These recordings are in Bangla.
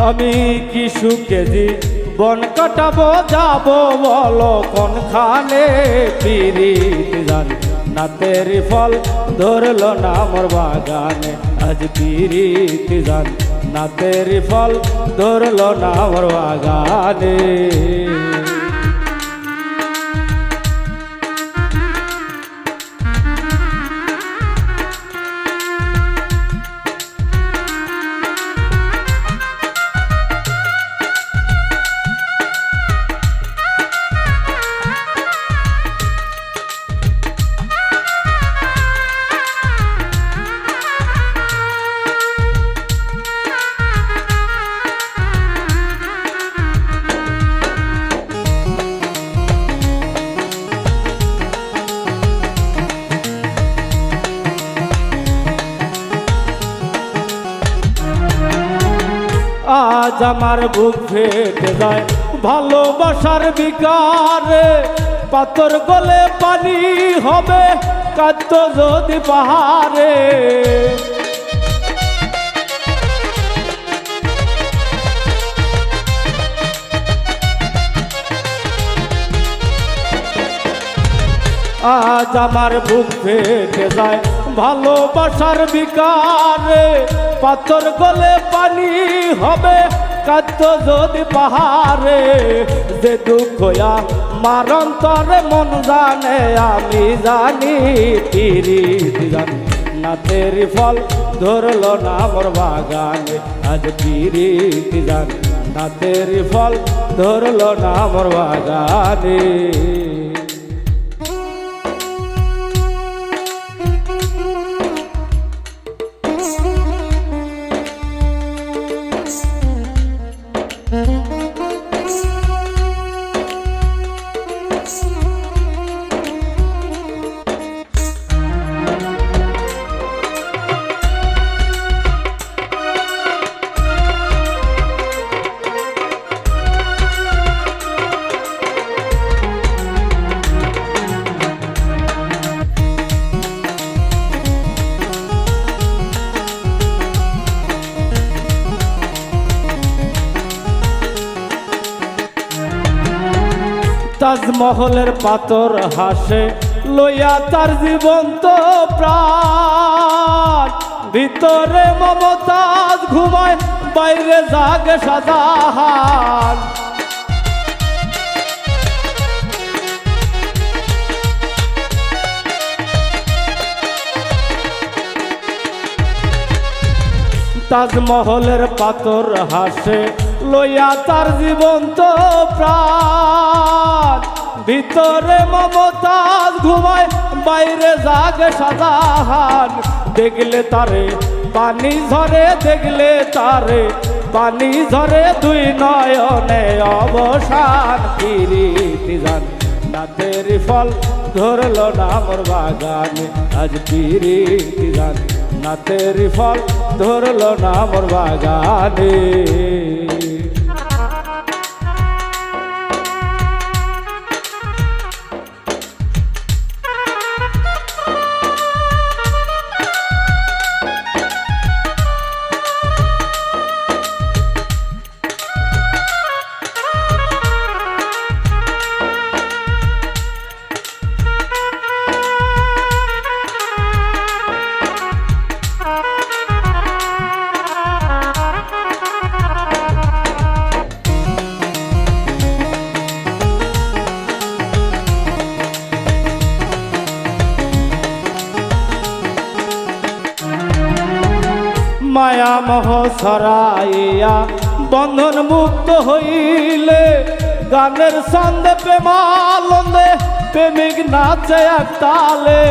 আমি কি সুখে বন কাটাবো যাবো বলো কোনখানে পিরিত জান নাতের ফল ধরলো না মোর বাগানে আজ পিরিত জান নাতের ফল ধরলো না মোর বাগানে আজ আমার বুক ফেটে যায় ভালোবাসার বিকারে পাথর গলে পানি হবে কাঁদত যদি পাহাড়ে আজ আমার বুক ফেটে যায় ভালোবাসার বিকারে পাথর গলে পানি হবে কাঁদত যদি পাহাড়ে যে দুঃখ আমার অন্তরে মন জানে আমি জানি পিরিত জান নাতের ফল ধরলো না মোর বাগানে আজ পিরিত জান নাতের ফল ধরলো না মোর বাগানে তাজমহলের পাথর হাসে লইয়া তার জীবন্ত প্রাণ ভিতরে মমতাজ ঘুমায় বাইরে জাগে শাহজাহান তাজমহলের পাথর হাসে লইয়া তার জীবন্ত প্রাণ ভিতরে মমতাজ ঘুমায় বাইরে জাগে শাহজাহান দেখলে তারে পানি ঝরে দেখলে তারে পানি ঝরে দুই নয়নে অবসান পিরিত জান নাতের ফল ধরলো না মোর বাগানে আজ পিরিত জান নাতের ফল ধরলো না মোর বাগানে মায়া মোহ ছড়াইয়া বন্ধন মুক্ত হইলে গানের ছন্দে প্রেমানন্দে প্রেমিক নাচে এক তালে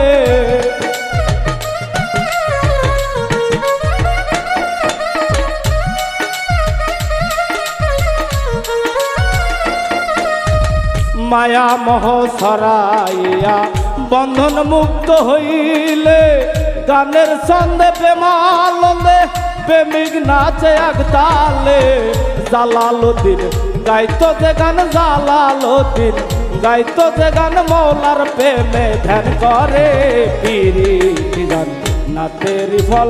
মায়া মোহ ছড়াইয়া বন্ধন মুক্ত হইলে গানের ছন্দে প্রেমানন্দে প্রেমিক নাচে এক তালে জালালুদ্দিন গাইতো যে গান জালালুদ্দিন গাইতো যে গান মৌলার প্রেমে ধ্যান করে পিরিত জান নাতের ফল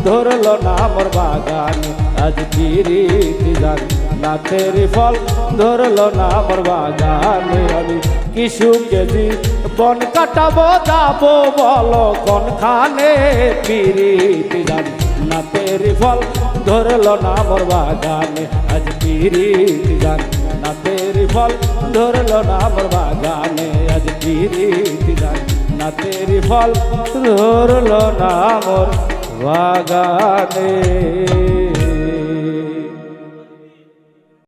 ধরলো না মোর বাগানে আজ পিরিতি জান্নাতের ফল ধরলো না আমার বাগানে। আমি কি সুখে জীবন কাটাবো যাবো বলো কোনখানে, পিরিতি জান্নাতের ফল ধরলো না আমার বাগানে। আজ পিরিতি জান্নাতের ফল ধরলো না আমার বাগানে। আজ পিরিতি জান্নাতের ফল ধরলো না আমার বাগানে।